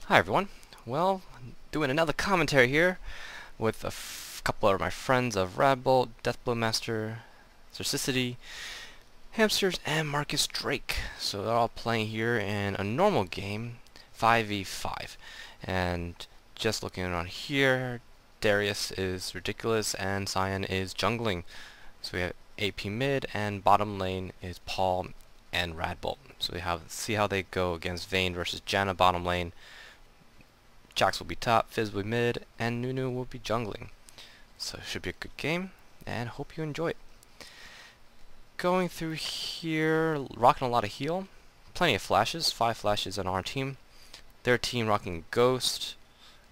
Hi everyone. Well, doing another commentary here with a couple of my friends of Radbolt, Deathblow Master, Cercicity, Hamsters, and Marcus Drake. So they're all playing here in a normal game, 5v5. And just looking around here, Darius is ridiculous and Cyan is jungling. So we have AP mid and bottom lane is Paul and Radbolt. So we have see how they go against Vayne versus Janna bottom lane. Jax will be top, Fizz will be mid, and Nunu will be jungling. So it should be a good game, and hope you enjoy it. Going through here, rocking a lot of heal. Plenty of flashes, 5 flashes on our team. Their team rocking Ghost,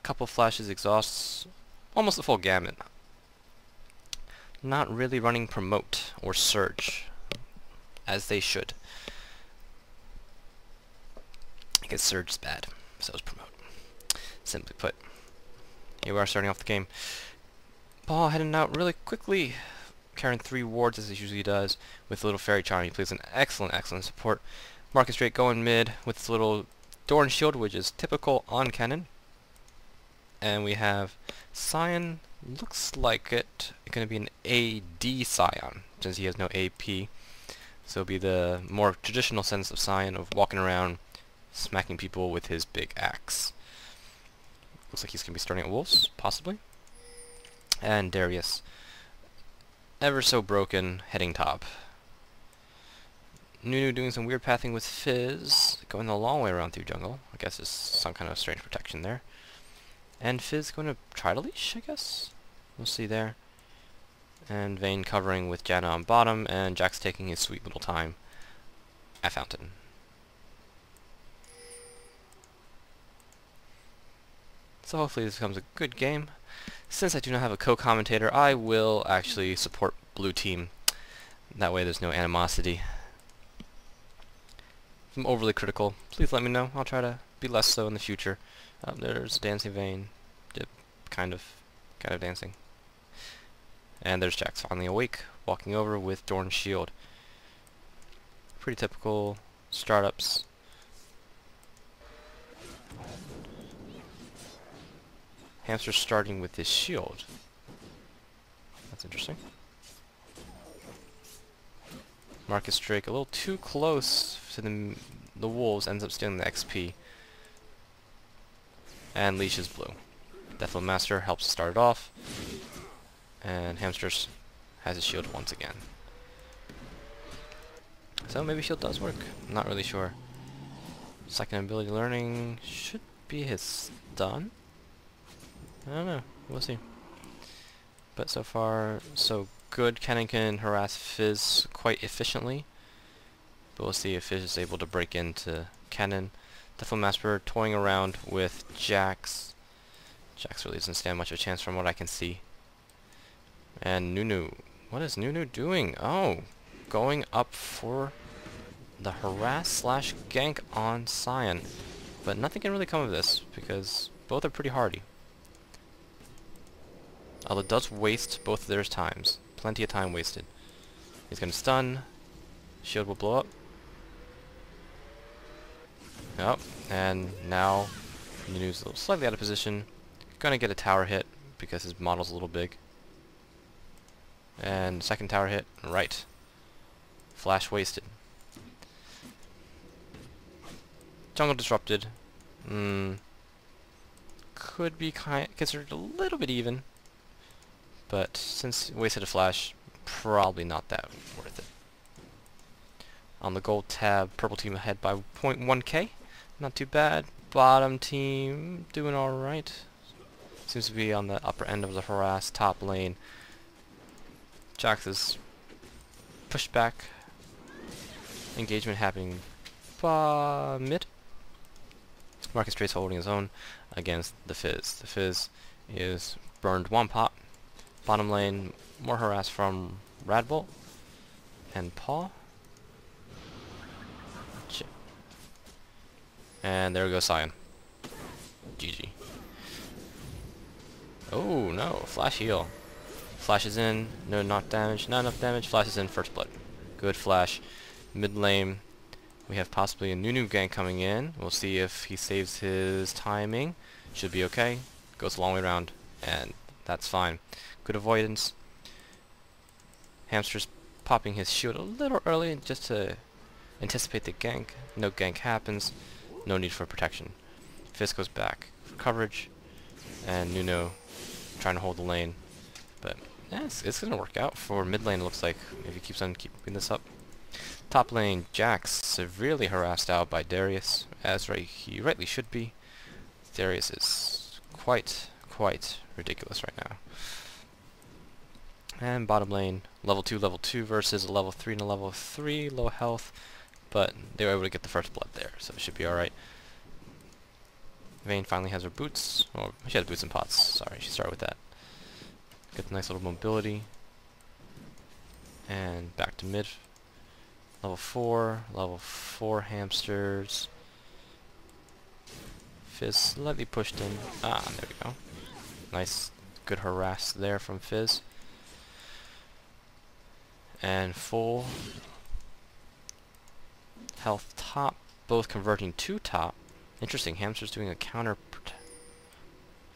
couple flashes, exhausts, almost the full gamut. Not really running Promote or Surge, as they should. I guess Surge is bad, so is Promote. Simply put, here we are starting off the game. Paul heading out really quickly, carrying 3 wards as he usually does, with a little fairy charm. He plays an excellent support. Marcus Drake going mid with his little Dorn shield, which is typical on Cannon. And we have Cyan, looks like it's going to be an AD Cyan, since he has no AP. So it'll be the more traditional sense of Cyan of walking around, smacking people with his big axe. Looks like he's going to be starting at Wolves, possibly. And Darius, ever so broken, heading top. Nunu doing some weird pathing with Fizz, going the long way around through jungle. I guess there's some kind of strange protection there. And Fizz going to try to leash, I guess? We'll see there. And Vayne covering with Janna on bottom, and Jax taking his sweet little time at Fountain. So hopefully this becomes a good game. Since I do not have a co-commentator, I will actually support blue team. That way there's no animosity. If I'm overly critical, please let me know. I'll try to be less so in the future. There's Dancing Vayne. Kind of dancing. And there's Jax finally awake, walking over with Dorn shield. Pretty typical startups. Hamster starting with his shield. That's interesting. Marcus Drake a little too close to the wolves, ends up stealing the XP. And leashes blue. Deathblow Master helps start it off. And Hamsters has his shield once again. So maybe shield does work. I'm not really sure. Second ability learning should be his stun. I don't know. We'll see. But so far, so good. Cannon can harass Fizz quite efficiently. But we'll see if Fizz is able to break into Cannon. Deathblow Master toying around with Jax. Jax really doesn't stand much of a chance from what I can see. And Nunu. What is Nunu doing? Oh, going up for the harass slash gank on Cyan. But nothing can really come of this, because both are pretty hardy. Although it does waste both of their times. Plenty of time wasted. He's going to stun. Shield will blow up. Oh, and now Nunu's a little slightly out of position. Going to get a tower hit because his model's a little big. And second tower hit. Right. Flash wasted. Jungle disrupted. Could be considered a little bit even. But since wasted a flash, probably not that worth it. On the gold tab, purple team ahead by 0.1k. Not too bad. Bottom team doing alright. Seems to be on the upper end of the harass top lane. Jax is pushed back. Engagement happening mid. Marcus Drake's holding his own against the Fizz. The Fizz is burned one pot. Bottom lane, more harass from Radbolt and Paul. And there goes Cyan. GG. Oh no, flash heal. Flashes in, no knock damage, not enough damage, flashes in, first blood. Good flash. Mid lane, We have possibly a Nunu gank coming in. We'll see if he saves his timing. Should be okay. Goes a long way around, and that's fine. Good avoidance. Hamster's popping his shield a little early just to anticipate the gank. No gank happens. No need for protection. Fizz goes back for coverage, and Nuno trying to hold the lane. But yeah, it's going to work out for mid lane, it looks like, if he keeps on keeping this up. Top lane, Jax severely harassed out by Darius, as he rightly should be. Darius is quite ridiculous right now. And bottom lane, level 2 versus a level 3 and a level 3, low health, but they were able to get the first blood there, so it should be alright. Vayne finally has her boots, or she has boots and pots, sorry, she started with that. Get the nice little mobility. And back to mid. Level 4 hamsters. Fizz slightly pushed in. Ah, there we go. Nice, good harass there from Fizz. And full health top, both converging to top. Interesting, hamster's doing a counter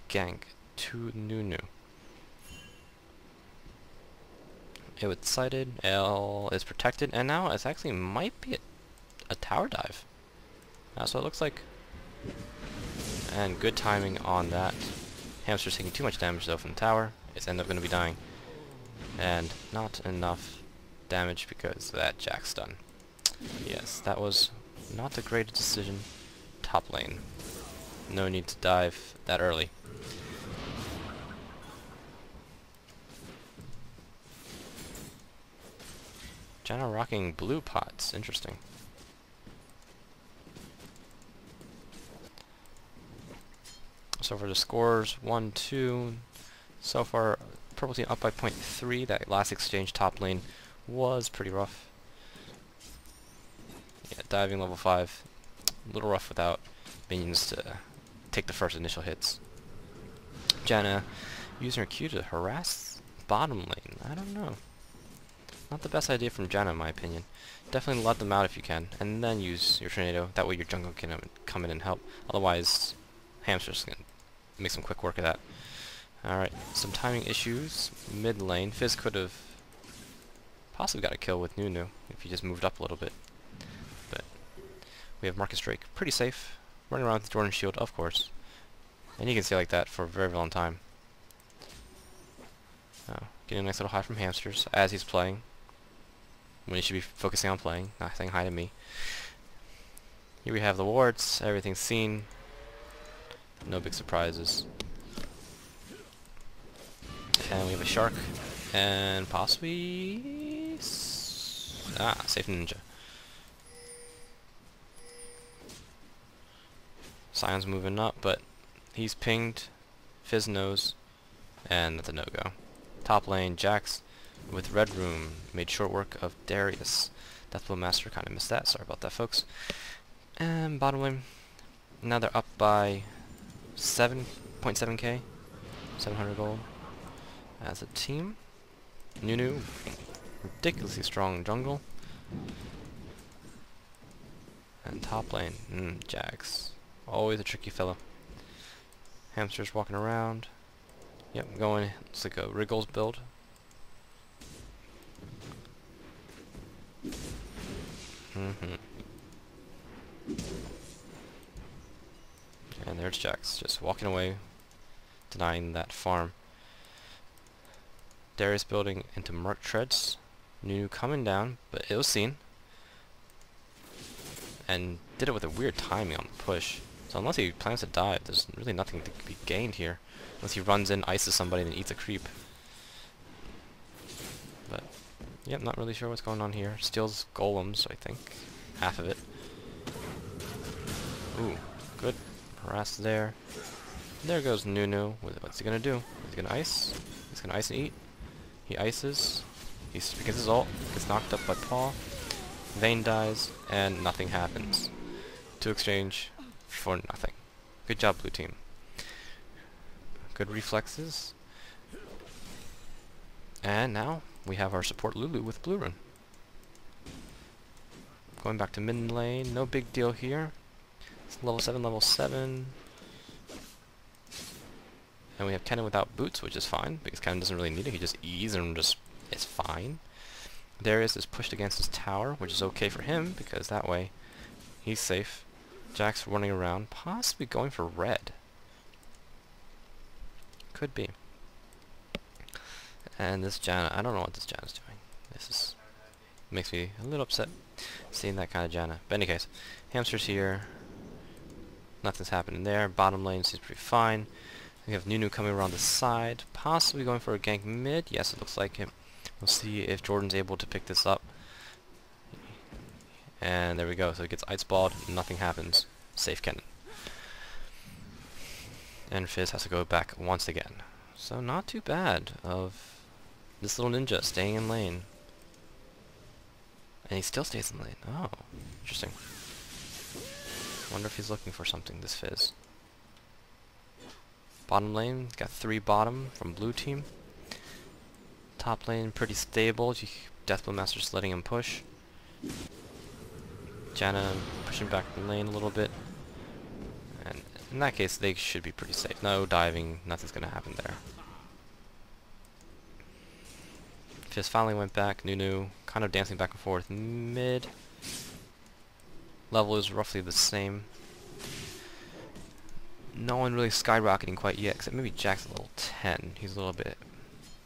gank to Nunu. It was sighted, L is protected, and now it actually might be a tower dive. That's what it looks like. And good timing on that. Hamster's taking too much damage though from the tower. It's end up going to be dying. And not enough damage because of that Jax stun. Yes, that was not the greatest decision. Top lane. No need to dive that early. Janna rocking blue pots. Interesting. So for the scores, 1-2. So far, purple team up by 0.3. That last exchange top lane was pretty rough. Yeah, diving level 5. A little rough without minions to take the first initial hits. Janna using her Q to harass bottom lane. I don't know. Not the best idea from Janna, in my opinion. Definitely let them out if you can, and then use your tornado. That way your jungle can come in and help. Otherwise, hamster's gonna make some quick work of that. Alright, some timing issues. Mid lane, Fizz could have possibly got a kill with Nunu if he just moved up a little bit. But we have Marcus Drake, pretty safe. Running around with Jordan's shield, of course. And you can stay like that for a very long time. Getting a nice little high from hamsters as he's playing. When he should be focusing on playing, not saying hi to me. Here we have the wards, everything's seen. No big surprises. And we have a shark, and possibly... safe ninja. Sion's moving up, but he's pinged. Fizz knows, and that's a no-go. Top lane, Jax with Red Room made short work of Darius. Deathblow Master kind of missed that. Sorry about that, folks. And bottom lane, now they're up by 7.7k, 700 gold as a team. Nunu, ridiculously strong jungle. And top lane, Jax, always a tricky fellow. Hamster's walking around. Yep, going, looks like a Wriggles build. And there's Jax, just walking away, denying that farm. Darius building into Merc Treads. Nunu coming down, but it was seen. And did it with a weird timing on the push. So unless he plans to dive, there's really nothing to be gained here. Unless he runs in, ices somebody, and then eats a creep. But, yep, not really sure what's going on here. Steals golems, I think. Half of it. Ooh, good. Harass there. There goes Nunu. What's he gonna do? He's gonna ice. He's gonna ice and eat. He ices. He begins his ult. Gets knocked up by Paul. Vayne dies, and nothing happens. 2 exchange for nothing. Good job, blue team. Good reflexes. And now we have our support Lulu with blue rune. Going back to mid lane, no big deal here. It's level 7, level 7. And we have Kennen without boots, which is fine, because Kennen doesn't really need it. He just E's and just is fine. Darius is pushed against his tower, which is okay for him, because that way he's safe. Jack's running around, possibly going for red. Could be. And this Janna, I don't know what this Janna's doing. This is makes me a little upset seeing that kind of Janna. But in any case, Hamster's here. Nothing's happening there. Bottom lane seems pretty fine. We have Nunu coming around the side, possibly going for a gank mid. Yes, it looks like it. We'll see if Jordan's able to pick this up. And there we go. So it gets ice balled. Nothing happens. Safe Kennen. And Fizz has to go back once again. So not too bad of this little ninja staying in lane. And he still stays in lane. Oh, interesting. Wonder if he's looking for something, this Fizz. Bottom lane, got 3 bottom from blue team. Top lane, pretty stable. Deathblow Master's letting him push. Janna pushing back the lane a little bit. And in that case, they should be pretty safe. No diving, nothing's gonna happen there. Fizz finally went back. Nunu kind of dancing back and forth mid. Level is roughly the same. No one really skyrocketing quite yet, except maybe Jack's a level 10. He's a little bit,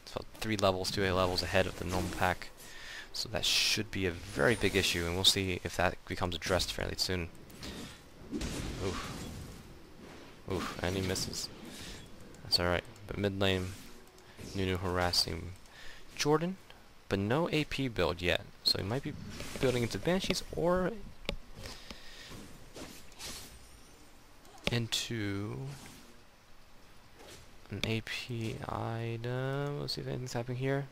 it's about 3 levels, 2 levels ahead of the normal pack. So that should be a very big issue, and we'll see if that becomes addressed fairly soon. Oof. Oof, and he misses. That's alright. But mid lane, Nunu harassing Jordan, but no AP build yet. So he might be building into Banshees or into an AP item. Let's see if anything's happening here.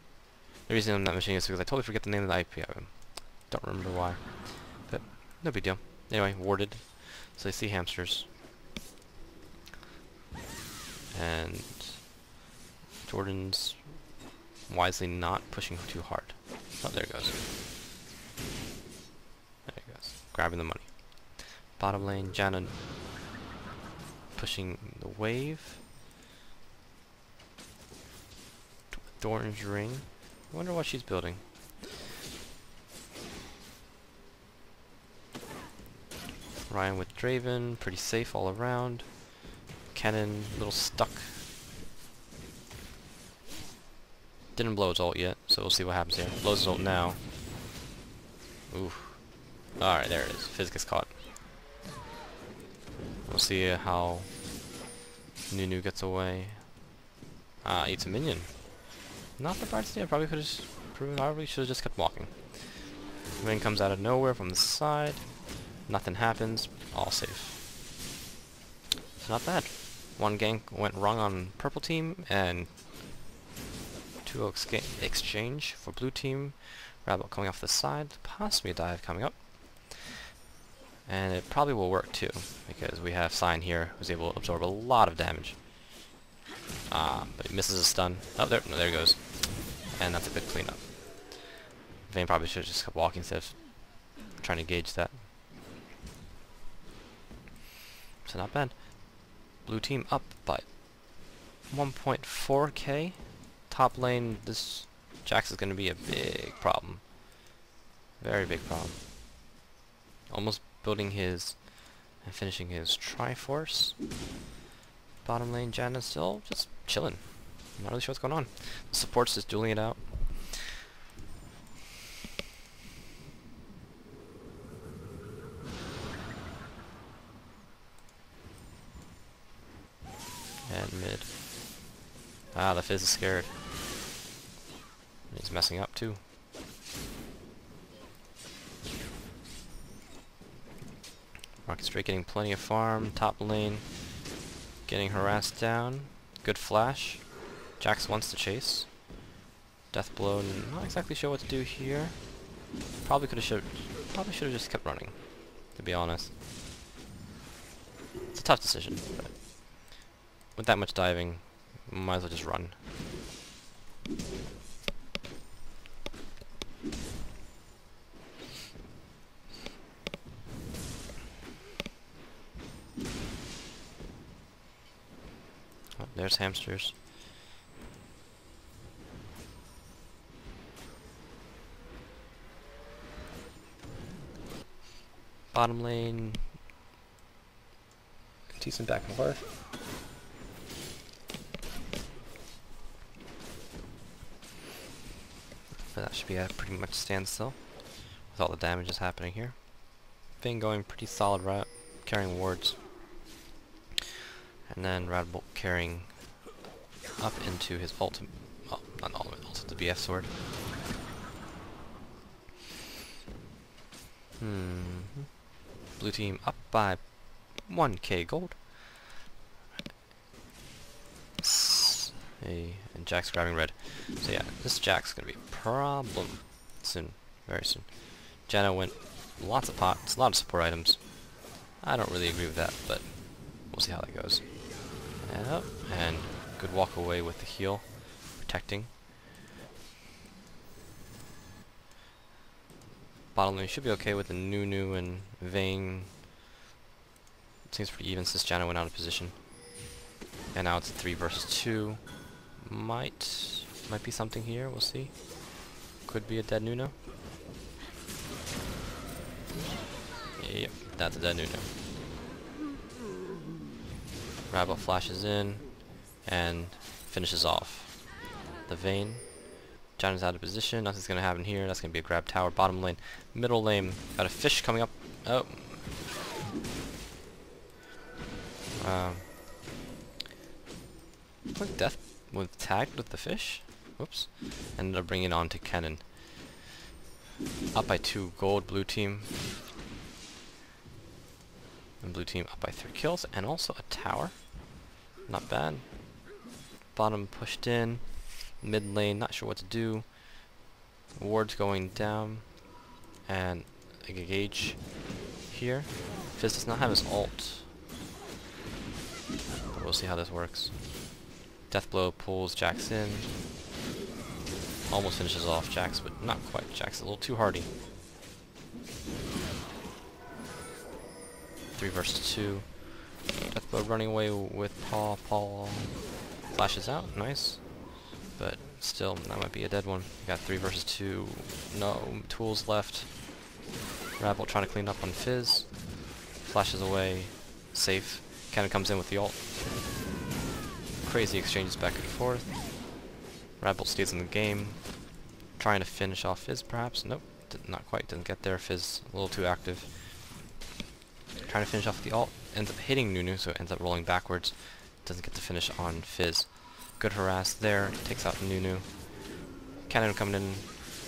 The reason I'm not mentioning this is because I totally forget the name of the IP item. Don't remember why. But no big deal. Anyway, warded. So they see hamsters. And Jordan's wisely not pushing too hard. Oh, there it goes. There it goes. Grabbing the money. Bottom lane, Janna pushing the wave. Orange ring. I wonder what she's building. Ryan with Draven, pretty safe all around. Kennen, a little stuck. Didn't blow his ult yet, so we'll see what happens here. Blows his ult now. Oof. Alright, there it is. Fizz gets caught. We'll see how Nunu gets away. Ah, eats a minion. Not the brightest idea. Probably could have probably should have just kept walking. Rain comes out of nowhere from the side. Nothing happens. All safe. It's not bad. One gank went wrong on purple team, and 2-0 exchange for blue team. Rabble coming off the side. Possibly a dive coming up. And it probably will work too, because we have Sign here who's able to absorb a lot of damage. But he misses a stun. Oh, there he goes. And that's a good cleanup. Vayne probably should have just kept walking instead of trying to gauge that. So not bad. Blue team up by 1.4k. Top lane, this Jax is going to be a big problem. Very big problem. Almost building his and finishing his Triforce. Bottom lane, Janna's still just chilling. I'm not really sure what's going on. The support's just dueling it out. And mid. Ah, the Fizz is scared. He's messing up too. Market Straight getting plenty of farm. Top lane getting harassed down. Good flash. Jax wants to chase. Deathblow, not exactly sure what to do here. Probably should have just kept running, to be honest. It's a tough decision, but with that much diving, might as well just run. Oh, there's hamsters. Bottom lane. Decent back and forth. But that should be at pretty much standstill with all the damages happening here. Vayne going pretty solid route, carrying wards. And then Radbolt carrying up into his ultimate, well, not ultimate, also the BF sword. Blue team up by 1k gold. Hey, and Jack's grabbing red. So yeah, this Jack's gonna be a problem soon, very soon. Janna went lots of pots, a lot of support items. I don't really agree with that, but we'll see how that goes. And up, and good walk away with the heal, protecting. Bottom lane should be okay with the Nunu and Vayne. It seems pretty even since Janna went out of position. And now it's a 3 versus 2. Might be something here, we'll see. Could be a dead Nunu. Yep, that's a dead Nunu. Radbolt flashes in and finishes off the Vayne. Janna's out of position, nothing's gonna happen here. That's gonna be a grab tower. Bottom lane, middle lane, got a fish coming up. Oh. Look, Death was tagged with the fish. Whoops. Ended up bringing it on to Kennen. Up by 2 gold, blue team. And blue team up by 3 kills, and also a tower. Not bad. Bottom pushed in. Mid lane, not sure what to do. Ward's going down. And a gauge here. Fizz does not have his ult. But we'll see how this works. Deathblow pulls Jax in. Almost finishes off Jax, but not quite. Jax a little too hardy. 3 versus 2. Deathblow running away with Paul. Paul flashes out. Nice. But still, that might be a dead one. We got 3 versus 2. No tools left. Radbolt trying to clean up on Fizz. Flashes away. Safe. Kennen comes in with the ult. Crazy exchanges back and forth. Radbolt stays in the game. Trying to finish off Fizz, perhaps. Nope. Not quite. Didn't get there. Fizz a little too active. Trying to finish off the ult. Ends up hitting Nunu, so it ends up rolling backwards. Doesn't get to finish on Fizz. Good harass there. Takes out Nunu. Kennen coming in.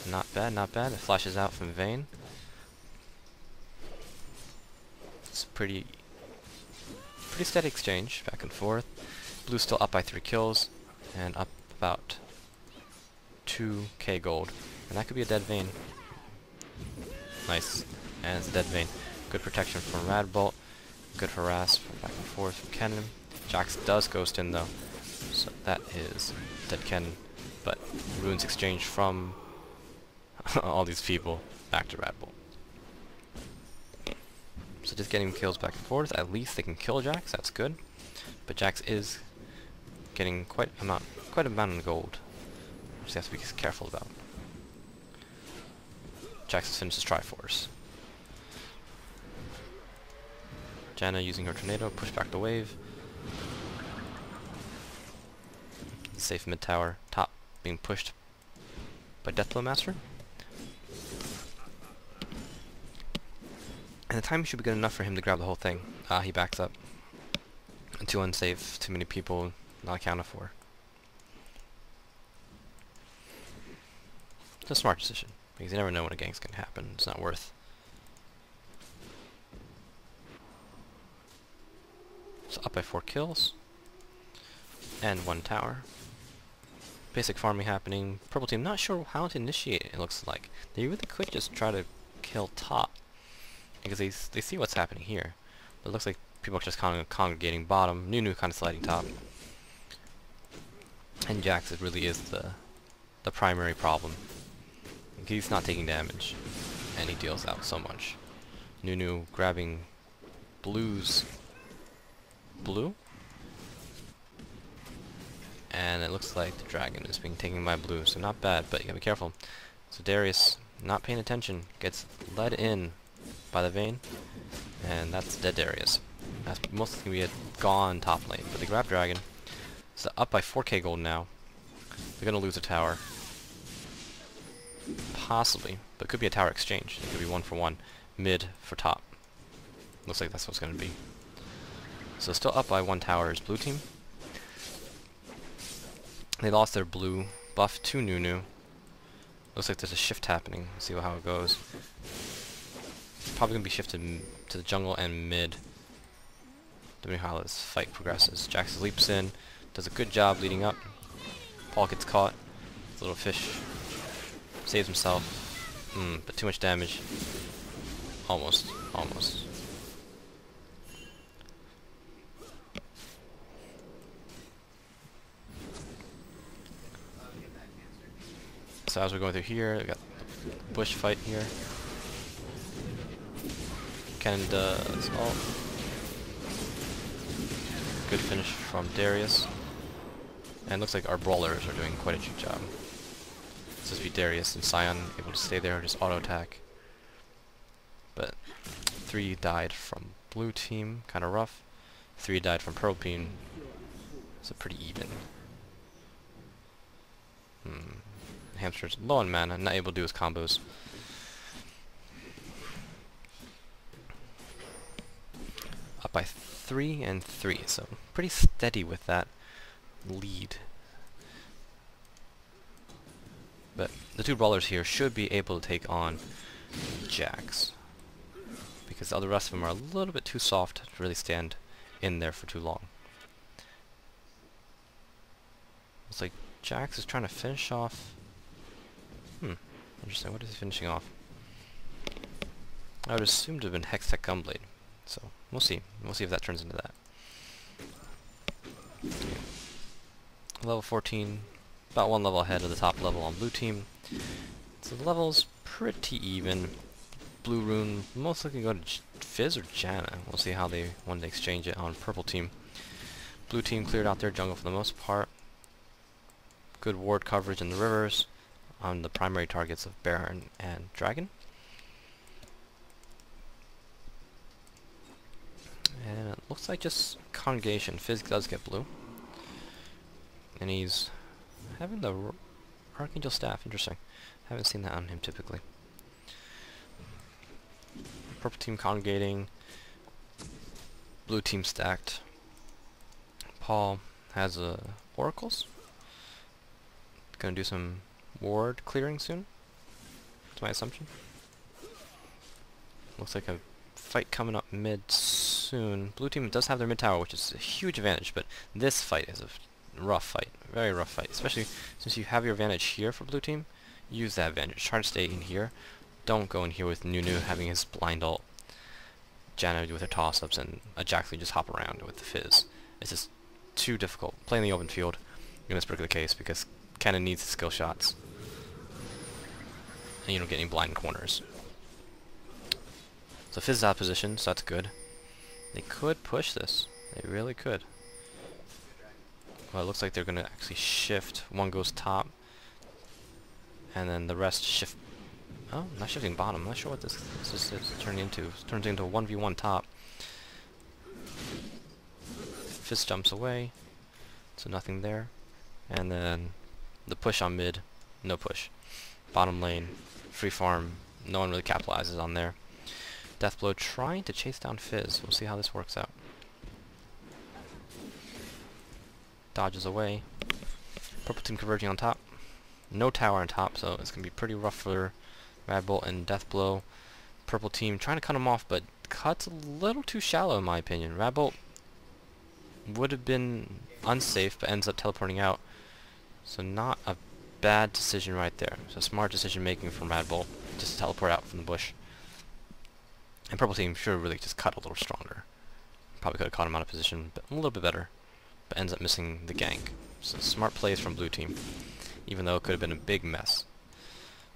Not bad, not bad. It flashes out from Vayne. It's pretty steady exchange, back and forth. Blue still up by 3 kills, and up about 2k gold. And that could be a dead Vayne. Nice. And it's a dead Vayne. Good protection from Radbolt. Good harass from back and forth from Kennen. Jax does ghost in though. So that is dead Kennen. But runes exchange from all these people back to Radbolt. So just getting kills back and forth. At least they can kill Jax, that's good. But Jax is getting quite a amount of gold. Just have to be careful about. Jax finishes Triforce. Janna using her tornado, push back the wave. Safe mid tower, top being pushed by Deathblow Master. And the timing should be good enough for him to grab the whole thing. He backs up. And too unsafe, too many people, not accounted for. It's a smart decision, because you never know when a gank's gonna happen. It's not worth. So up by 4 kills. And 1 tower. Basic farming happening. Purple team not sure how to initiate it looks like. They really could just try to kill top. Because they see what's happening here. But it looks like people are just congregating bottom. Nunu kind of sliding top. And Jax really is the primary problem. He's not taking damage. And he deals out so much. Nunu grabbing Blue's... Blue? And it looks like the dragon is being taken by blue, so not bad, but you gotta be careful. So Darius, not paying attention, gets led in by the Vayne, and that's dead Darius. That's most likely gonna be a gone top lane, but they grab dragon. So up by 4k gold now. They're gonna lose a tower. Possibly, but it could be a tower exchange. It could be 1-for-1, mid for top. Looks like that's what it's gonna be. So still up by 1 tower is blue team. They lost their blue buff to Nunu. Looks like there's a shift happening. Let's see how it goes. It's probably gonna be shifted to the jungle and mid, depending on how this fight progresses. Jax leaps in, does a good job leading up. Paul gets caught. Little fish saves himself. But too much damage. Almost. So as we're going through here, we got the bush fight here. Cannon does ult. Good finish from Darius. And looks like our brawlers are doing quite a good job. This must be Darius and Sion able to stay there and just auto attack. But 3 died from blue team, kinda rough. 3 died from purple team. So pretty even. Hamster's low on mana, not able to do his combos. Up by 3 and 3, so pretty steady with that lead. But the 2 brawlers here should be able to take on Jax, because all the rest of them are a little bit too soft to really stand in there for too long. Looks like Jax is trying to finish off. Interesting. What is he finishing off? I would assume to have been Hextech Gunblade. So we'll see. We'll see if that turns into that. Level 14, about 1 level ahead of the top level on blue team. So the level's pretty even. Blue rune most likely go to Fizz or Janna. We'll see how they want to exchange it on purple team. Blue team cleared out their jungle for the most part. Good ward coverage in the rivers on the primary targets of Baron and Dragon. And it looks like just Congregation. Fizz does get blue. And he's having the Archangel Staff. Interesting. Haven't seen that on him typically. Purple team congregating. Blue team stacked. Paul has oracles. Gonna do some ward clearing soon. That's my assumption. Looks like a fight coming up mid soon. Blue team does have their mid tower, which is a huge advantage, but this fight is a rough fight. Very rough fight. Especially since you have your advantage here for blue team. Use that advantage. Try to stay in here. Don't go in here with Nunu having his blind ult. Janna with her toss-ups and a Jax just hop around with the Fizz. It's just too difficult. Play in the open field in this particular case because Cannon needs the skill shots. And you don't get any blind corners. So Fizz is out of position, so that's good. They could push this. They really could. Well, it looks like they're going to actually shift. One goes top. And then the rest shift. Oh, not shifting bottom. I'm not sure what this is turning into. It turns into a 1v1 top. Fizz jumps away. So nothing there. And then the push on mid. No push. Bottom lane. Free farm. No one really capitalizes on there. Deathblow trying to chase down Fizz. We'll see how this works out. Dodges away. Purple team converging on top. No tower on top, so it's going to be pretty rough for Radbolt and Deathblow. Purple team trying to cut him off, but cuts a little too shallow in my opinion. Radbolt would have been unsafe, but ends up teleporting out. So not a bad decision right there. So smart decision making from Radbolt, just to teleport out from the bush. And purple team should have really just cut a little stronger. Probably could have caught him out of position, but a little bit better. But ends up missing the gank. So smart plays from blue team, even though it could have been a big mess.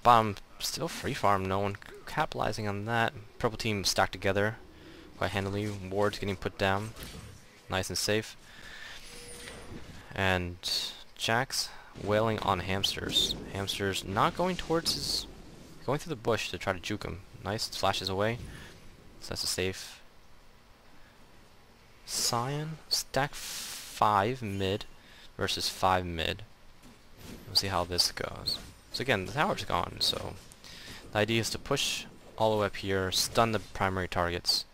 Bottom still free farm, no one capitalizing on that. Purple team stacked together quite handily. Wards getting put down, nice and safe. And Jack's wailing on hamsters. Hamsters not going towards his... going through the bush to try to juke him. Nice, flashes away. So that's a safe. Cyan, stack 5 mid versus 5 mid. We'll see how this goes. So again, the tower's gone, so the idea is to push all the way up here, stun the primary targets.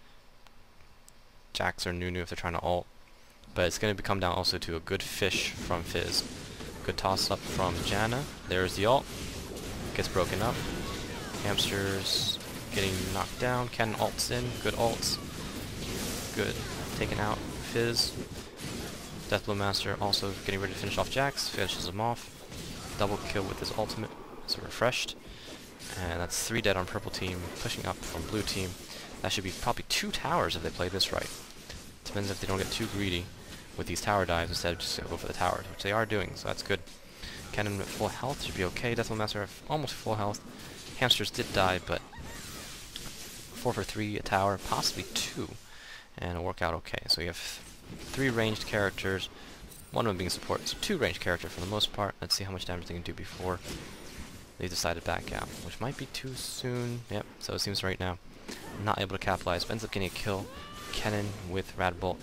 Jax or Nunu if they're trying to ult. But it's going to come down also to a good fish from Fizz. Good toss up from Janna. There's the ult. Gets broken up. Hamsters getting knocked down. Ken ults in. Good ults. Good. Taken out Fizz. Deathblow Master also getting ready to finish off Jax. Finishes him off. Double kill with his ultimate. So refreshed. And that's 3 dead on purple team. Pushing up from blue team. That should be probably 2 towers if they play this right. Depends if they don't get too greedy with these tower dives instead of just go for the towers, which they are doing, so that's good. Cannon at full health should be okay. Deathblow Master almost full health. Hamsters did die, but 4 for 3 a tower, possibly 2, and it'll work out okay. So you have 3 ranged characters, one of them being support, so 2 ranged characters for the most part. Let's see how much damage they can do before they decide to back out, which might be too soon. Yep, so it seems right now. Not able to capitalize, but ends up getting a kill. Kennen with Radbolt.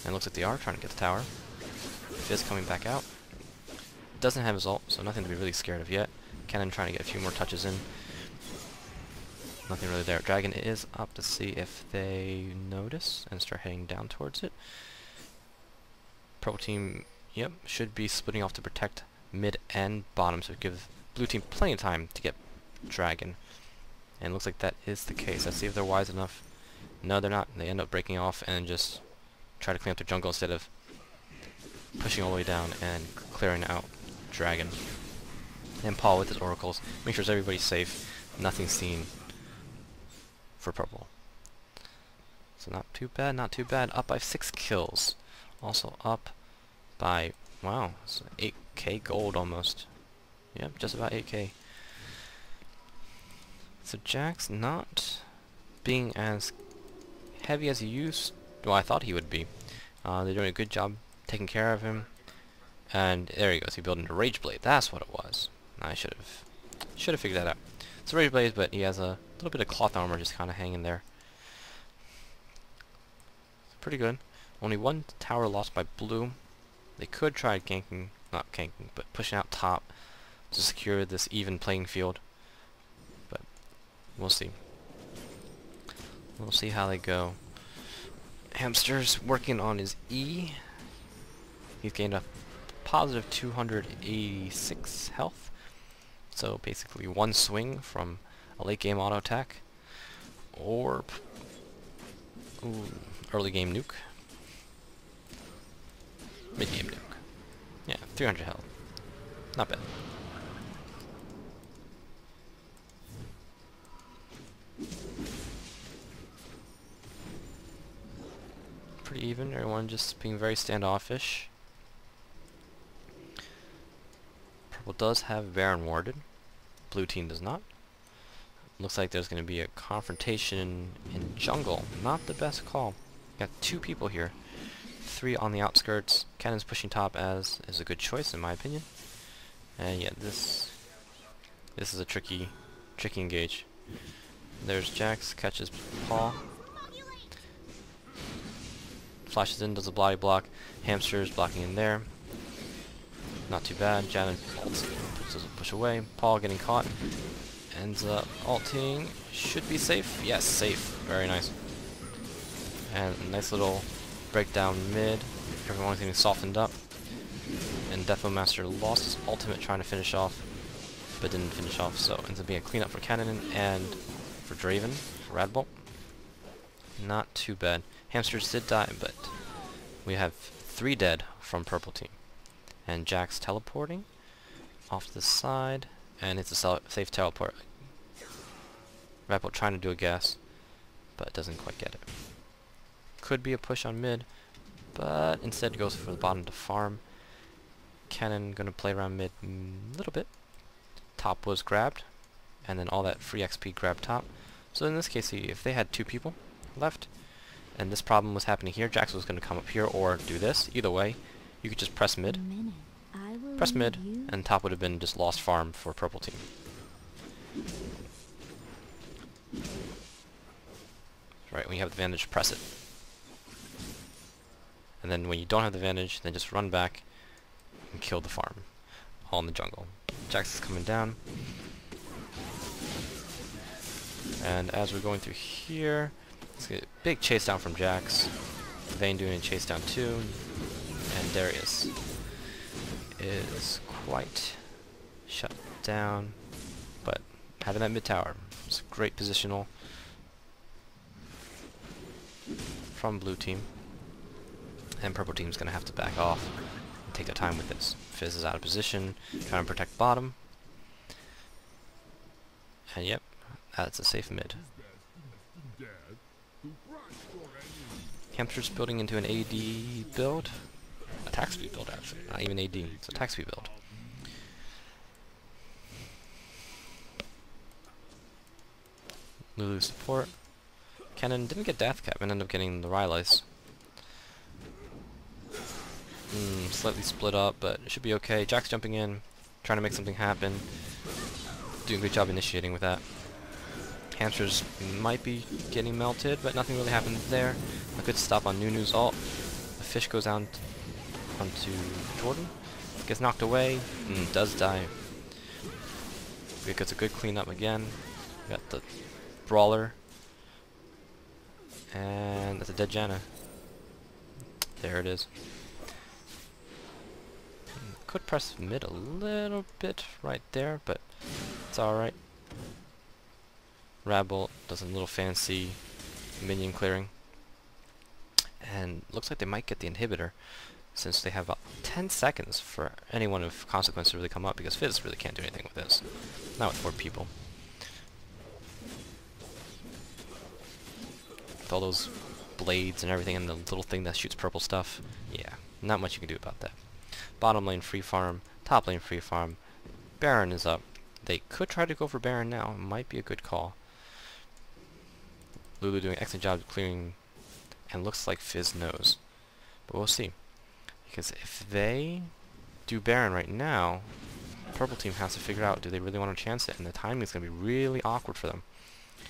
And looks like they are trying to get the tower. Fizz coming back out. Doesn't have his ult, so nothing to be really scared of yet. Kennen trying to get a few more touches in. Nothing really there. Dragon is up to see if they notice and start heading down towards it. Purple team, yep, should be splitting off to protect mid and bottom, so give blue team plenty of time to get Dragon. And looks like that is the case. Let's see if they're wise enough. No, they're not. They end up breaking off and just try to clean up their jungle instead of pushing all the way down and clearing out Dragon. And Paul with his oracles. Make sure everybody's safe. Nothing seen for purple. So not too bad, not too bad. Up by 6 kills. Also up by, wow, so 8k gold almost. Yep, just about 8k. So Jax not being as heavy as he used, well, I thought he would be. They're doing a good job taking care of him. And there he goes, he built into Rage Blade. That's what it was. I should have figured that out. It's a Rage Blade, but he has a little bit of cloth armor just kind of hanging there. Pretty good. Only 1 tower lost by blue. They could try ganking, not ganking, but pushing out top to secure this even playing field. But we'll see. We'll see how they go. Hamster's working on his E. He's gained a positive 286 health. So basically 1 swing from a late game auto attack or early game nuke. Mid game nuke. Yeah, 300 health. Not bad. Pretty even, everyone just being very standoffish. Purple does have Baron warded. Blue team does not. Looks like there's going to be a confrontation in jungle. Not the best call. Got 2 people here. 3 on the outskirts. Cannon's pushing top as is a good choice in my opinion. And yeah, this is a tricky engage. There's Jax, catches Paul. Flashes in, does a bloody block. Hamster's blocking in there. Not too bad. Janet does a push away. Paul getting caught. Ends up ulting. Should be safe. Yes, safe. Very nice. And a nice little breakdown mid. Everyone's getting softened up. And Deathblow Master lost his ultimate trying to finish off, but didn't finish off, so ends up being a cleanup for Cannon and for Draven, for Radbolt. Not too bad. Hamsters did die, but we have 3 dead from purple team. And Jax teleporting off to the side, and it's a safe teleport. Radbolt trying to do a gas, but doesn't quite get it. Could be a push on mid, but instead goes for the bottom to farm. Cannon gonna play around mid a little bit. Top was grabbed, and then all that free XP grabbed top. So in this case, if they had 2 people left, and this problem was happening here. Jax was going to come up here or do this. Either way, you could just press mid. Press mid, and top would have been just lost farm for purple team. Right, when you have the advantage, press it. And then when you don't have the advantage, then just run back and kill the farm. All in the jungle. Jax is coming down. And as we're going through here, let's get a big chase down from Jax. Vayne doing a chase down too. And Darius is quite shut down. But having that mid tower is a great positional from blue team. And purple team's gonna have to back off and take their time with this. Fizz is out of position, trying to protect bottom. And yep, that's a safe mid. Hamster's building into an AD build. Attack speed build, actually. Not even AD, it's attack speed build. Lulu support. Cannon didn't get Death Cap and ended up getting the Rylai's. Slightly split up, but it should be okay. Jack's jumping in, trying to make something happen. Doing a great job initiating with that. Hamsters might be getting melted, but nothing really happened there. A good stop on Nunu's ult. The fish goes down onto Jordan. Gets knocked away. Does die. Gets a good cleanup again. Got the Brawler. And that's a dead Janna. There it is. Could press mid a little bit right there, but it's alright. Radbolt does a little fancy minion clearing. And looks like they might get the inhibitor, since they have about 10 seconds for anyone of consequence to really come up, because Fizz really can't do anything with this. Not with 4 people. With all those blades and everything and the little thing that shoots purple stuff, yeah, not much you can do about that. Bottom lane free farm, top lane free farm. Baron is up. They could try to go for Baron now. It might be a good call. Lulu doing an excellent job of clearing, and looks like Fizz knows. But we'll see. Because if they do Baron right now, purple team has to figure out, do they really want to chance it? And the timing is going to be really awkward for them.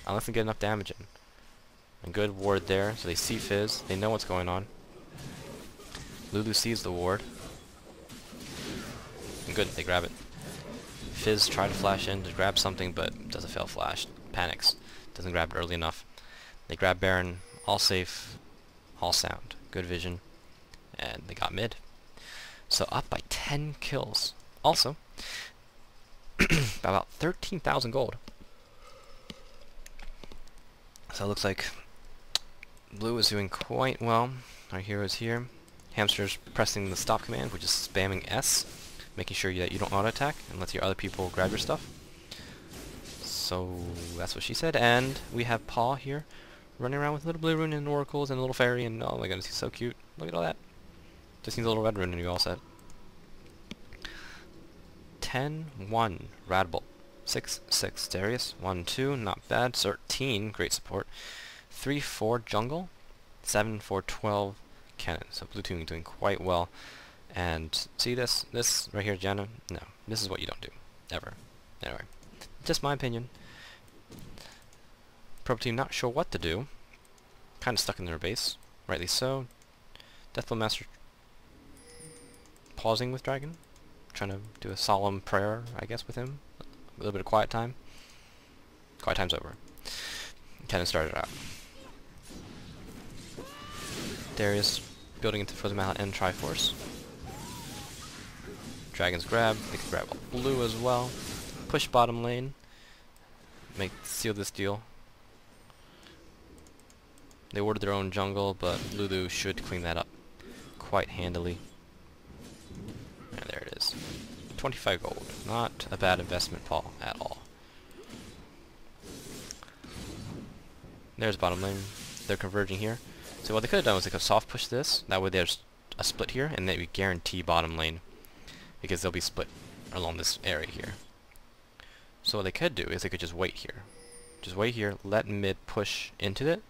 Unless they get enough damage in. A good ward there, so they see Fizz. They know what's going on. Lulu sees the ward. And good, they grab it. Fizz tried to flash in to grab something, but doesn't fail flash. Panics. Doesn't grab it early enough. They grab Baron, all safe, all sound. Good vision. And they got mid. So up by 10 kills. Also, about 13,000 gold. So it looks like blue is doing quite well. Our hero is here. Hamster's pressing the stop command, which is spamming S, making sure that you don't auto-attack and lets your other people grab your stuff. So that's what she said. And we have Paw here, running around with a little blue rune and oracles and a little fairy, and oh my goodness, he's so cute. Look at all that. Just needs a little red rune and you all set. 10-1 Radbolt. 6-6 Darius. 1-2, not bad. 13, great support. 3-4 Jungle. 7-4-12 Cannon. So blue team doing quite well. And see this right here, Janna? No, this is what you don't do. Ever. Anyway, just my opinion. Purple team not sure what to do. Kind of stuck in their base. Rightly so. Deathblow Master pausing with Dragon. Trying to do a solemn prayer, I guess, with him. A little bit of quiet time. Quiet time's over. Kind of started out. Darius building into Frozen Mallet and Triforce. Dragon's grab. They can grab blue as well. Push bottom lane. Seal this deal. They ordered their own jungle, but Lulu should clean that up quite handily. And there it is. 25 gold. Not a bad investment, Paul, at all. There's bottom lane. They're converging here. So what they could have done was they could have soft pushed this. That way there's a split here, and they would guarantee bottom lane, because they'll be split along this area here. So what they could do is they could just wait here. Just wait here, let mid push into it,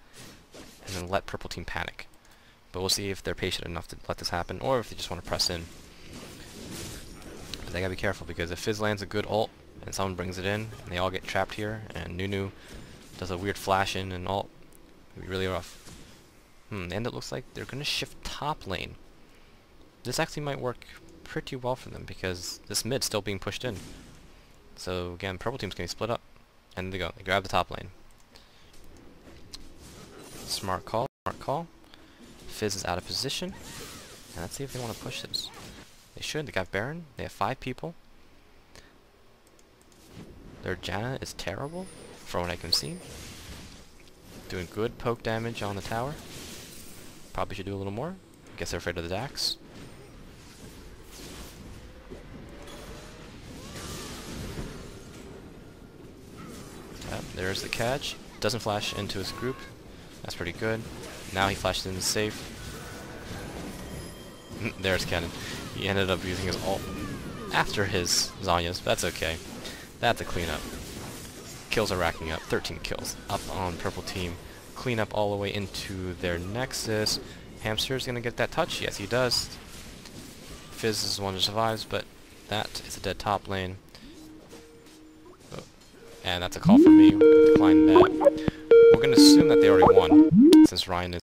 and then let purple team panic. But we'll see if they're patient enough to let this happen, or if they just want to press in. But they gotta be careful, because if Fizz lands a good ult, and someone brings it in, and they all get trapped here, and Nunu does a weird flash in and ult, it'll be really rough. And it looks like they're gonna shift top lane. This actually might work pretty well for them, because this mid's still being pushed in. So again, purple team's gonna split up. And they go. They grab the top lane. Smart call. Smart call. Fizz is out of position. And let's see if they want to push this. They should. They got Baron. They have 5 people. Their Janna is terrible, from what I can see. Doing good poke damage on the tower. Probably should do a little more. Guess they're afraid of the Dax. There's the catch. Doesn't flash into his group. That's pretty good. Now he flashed into safe. There's Cannon. He ended up using his ult after his Zanya's. That's okay. That's a cleanup. Kills are racking up. 13 kills up on purple team. Cleanup all the way into their Nexus. Hamster's gonna get that touch. Yes, he does. Fizz is the one who survives, but that is a dead top lane. And that's a call from me. Decline that. We're going to assume that they already won, since Ryan is